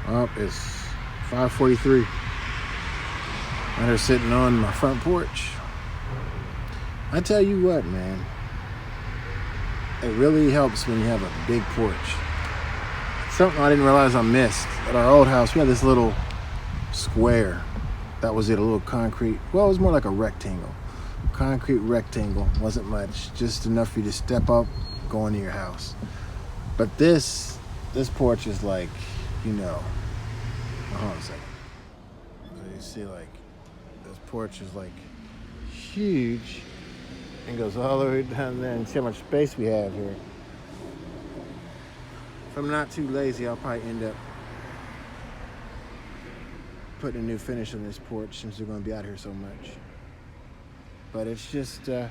Oh, it's 5:43. And they're sitting on my front porch. I tell you what, man. It really helps when you have a big porch. Something I didn't realize I missed. At our old house, we had this little square. That was it, a little concrete. Well, it was more like a rectangle. Concrete rectangle. Wasn't much. Just enough for you to step up, go into your house. But this porch is like, hold on a second. So you see, like, this porch is like huge and goes all the way down there, and see how much space we have here. If I'm not too lazy, I'll probably end up putting a new finish on this porch since we're going to be out here so much. But it's just, come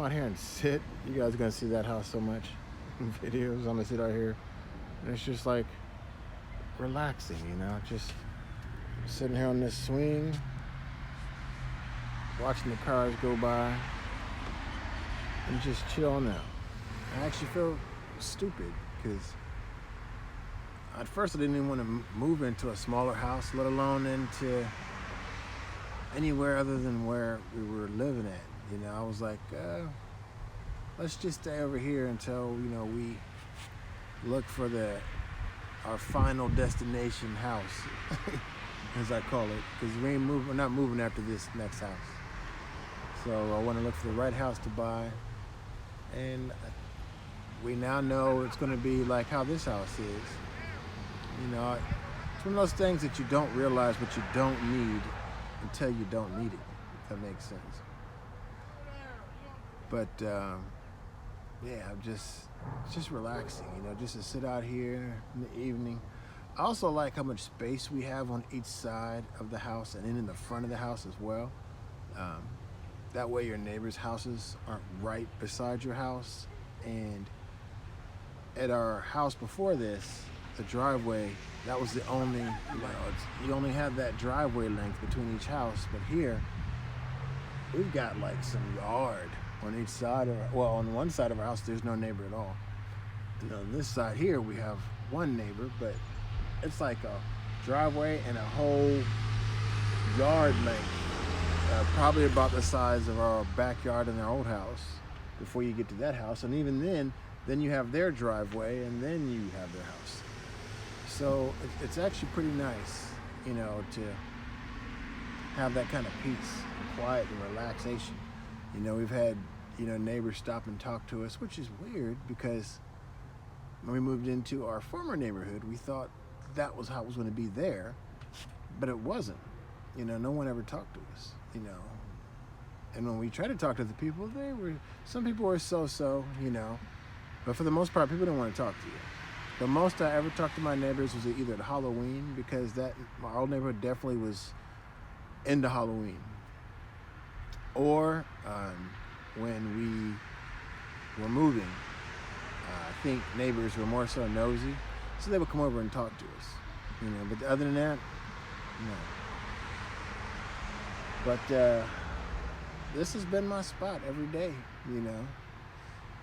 out here and sit. You guys are going to see that house so much in videos. I'm going to sit out here, and it's just like relaxing, just sitting here on this swing, watching the cars go by, and just chilling out. I actually feel stupid because at first I didn't even want to move into a smaller house, let alone into anywhere other than where we were living at. I was like, let's just stay over here until we look for our final destination house, as I call it, because we're not moving after this next house. So I want to look for the right house to buy, and we now know it's going to be like how this house is. It's one of those things that you don't realize what you don't need until you don't need it, if that makes sense. But it's just relaxing, just to sit out here in the evening. I also like how much space we have on each side of the house and then in the front of the house as well. That way your neighbors' houses aren't right beside your house. And at our house before this, the driveway, that was the only, you only have that driveway length between each house. But here, we've got like some yard on each side on one side of our house, there's no neighbor at all. And on this side here, we have one neighbor, but it's like a driveway and a whole yard length. Probably about the size of our backyard in our old house before you get to that house. And even then you have their driveway and then you have their house. So it's actually pretty nice, to have that kind of peace, quiet, and relaxation. We've had, neighbors stop and talk to us, which is weird because when we moved into our former neighborhood, we thought that was how it was going to be there, but it wasn't. No one ever talked to us, And when we tried to talk to the people, some people were so, but for the most part, people didn't want to talk to you. The most I ever talked to my neighbors was either at Halloween, because my old neighborhood definitely was into Halloween, or when we were moving. I think neighbors were more so nosy, so they would come over and talk to us, But other than that, no. But this has been my spot every day,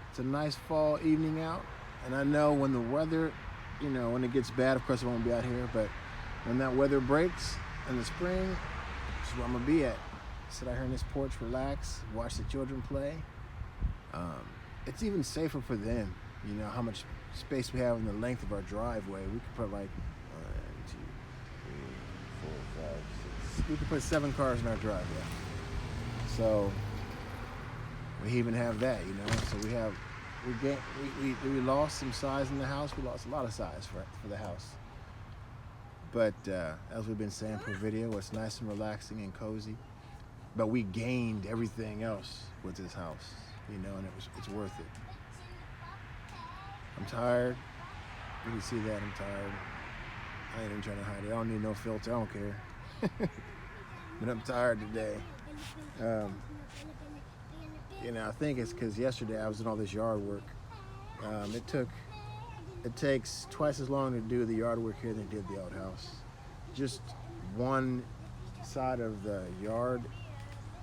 It's a nice fall evening out, and I know when the weather, when it gets bad, of course I won't be out here, but when that weather breaks in the spring, that's where I'm gonna be at. Sit out here on this porch, relax, watch the children play. It's even safer for them, how much space we have in the length of our driveway. We could put like 1, 2, 3, 4, 5, 6. We could put 7 cars in our driveway. So we even have that, So we lost some size in the house. We lost a lot of size for the house. But as we've been saying per video, it's nice and relaxing and cozy. But we gained everything else with this house, and it's worth it. I'm tired. You can see that I'm tired. I ain't even trying to hide it. I don't need no filter. I don't care. But I'm tired today. I think it's because yesterday I was doing all this yard work. It takes twice as long to do the yard work here than it did the old house. Just one side of the yard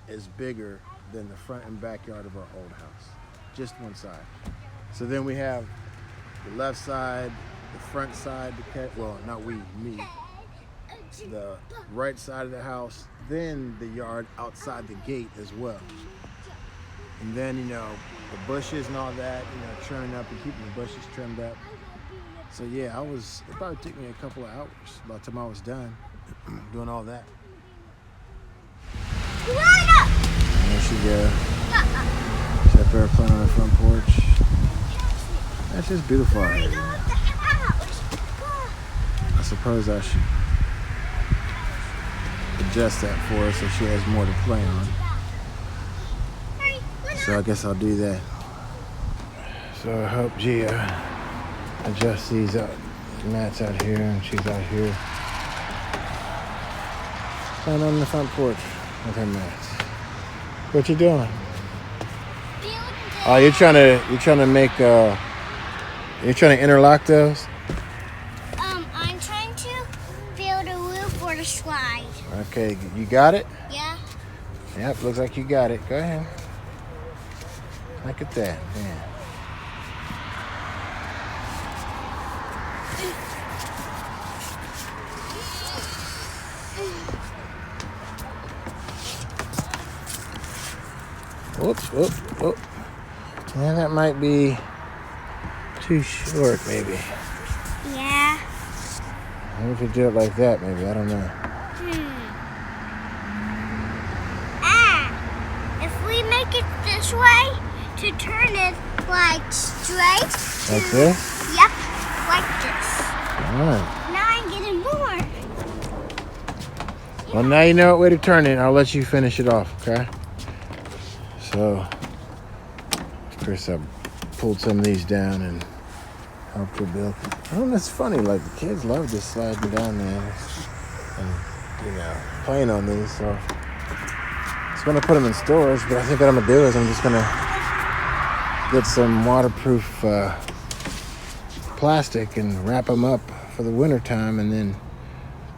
is bigger than the front and backyard of our old house. Just one side. So then we have the left side the front side, well, not me, the right side of the house, then the yard outside the gate as well. And then, you know, the bushes and all that, you know, trimming up and keeping the bushes trimmed up. So yeah, it probably took me a couple of hours by the time I was done doing all that. And there she goes. She's up there playing on the front porch. That's just beautiful out here. I suppose I should adjust that for her so she has more to play on. So I guess I'll do that. So I hope Gia adjusts these mats out here, and she's out here playing on the front porch with her mats. What you doing? Oh, you're trying to make you're trying to interlock those? I'm trying to build a roof for the slide. Okay, you got it? Yeah. Yep, looks like you got it. Go ahead. Look at that. Yeah. Whoops, whoop, whoop. Yeah, that might be too short, maybe. Yeah. Maybe if you do it like that, maybe. I don't know. If we make it this way, to turn it like straight. Like this? Yep, like this. All right. Now I'm getting more. Well, now you know what way to turn it. I'll let you finish it off, okay? So, of course, I pulled some of these down and helped her build. Oh, that's funny. Like, the kids love just sliding down there and, you know, playing on these. So, I was going to put them in storage, but I think what I'm going to do is I'm just going to get some waterproof plastic and wrap them up for the winter time, and then...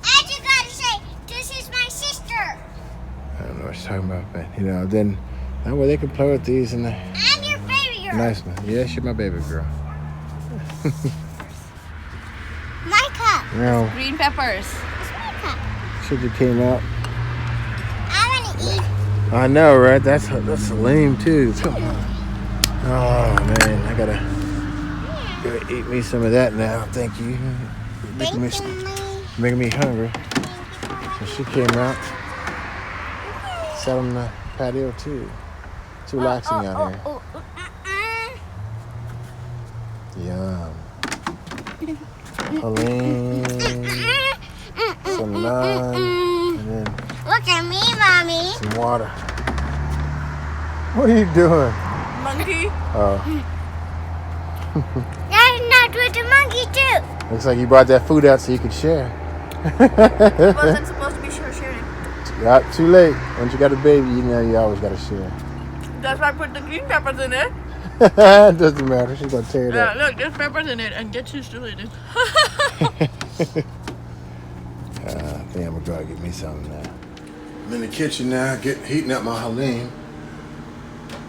I just got to say, this is my sister. I don't know what she's talking about, but, you know, then that way they can play with these and... I'm your baby girl. Nice one. Yeah, she's my baby girl. My cup. You know, Green peppers. It's my cup. she just came out. I want to eat. I know, right? That's lame too. Oh man, I gotta eat me some of that now. Thank you. Making me hungry. So she came out, sat on the patio too. It's relaxing out here. Yum. Helene, some naan, and then Look at me, Mommy. some water. What are you doing? Monkey. Oh, That's not with the monkey, too. looks like you brought that food out so you could share. It wasn't supposed to be sharing. Yeah, too late. Once you got a baby, you know you always gotta share. That's why I put the green peppers in it. It doesn't matter. She's gonna tear it Yeah, up. look, there's peppers in it, and get used to it. I think I'm gonna go out and get me something now. I'm in the kitchen now, heating up my Helene.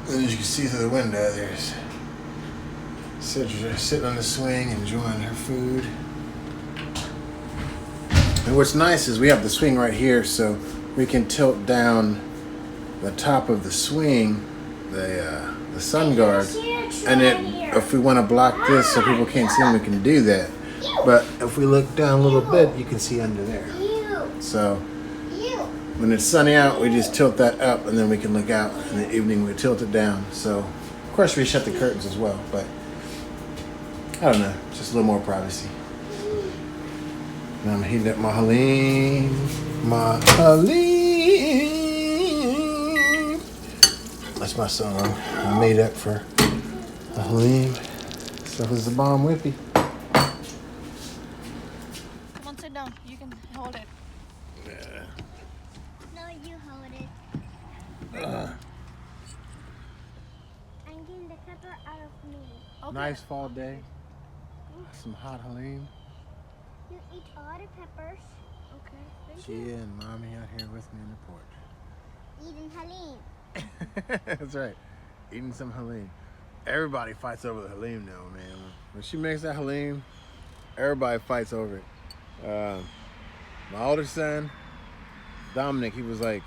And as you can see through the window, there's Cedra sitting on the swing, enjoying her food. And what's nice is we have the swing right here, so we can tilt down the top of the swing, the sun guard, and if we want to block this so people can't see them, we can do that. But if we look down a little bit, you can see under there. So when it's sunny out, we just tilt that up, and then we can look out. In the evening, we tilt it down. So of course we shut the curtains as well, but I don't know, just a little more privacy. Now I'm heating up my Helene. That's my song I made up for Helene. So this is the bomb whippy. Come on, sit down. You can hold it. Yeah. No, you hold it. I'm getting the pepper out of me. Okay. Nice fall day. Some hot Helene. You eat all the peppers. Okay. Thank you. Gia and Mommy out here with me on the porch. Eating Helene. That's right. Eating some Helene. Everybody fights over the Helene now, man. When she makes that Helene, Everybody fights over it. My older son, Dominic, he was like,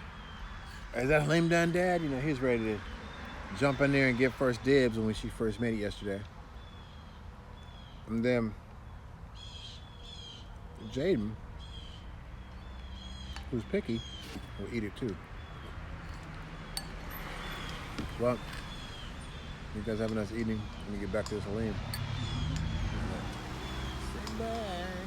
"Is that Halim done, Dad?" You know, he was ready to jump in there and get first dibs when she first made it yesterday. And then Jaden, who's picky, will eat it too. Well, you guys have a nice evening. Let me get back to this Halim. Say bye.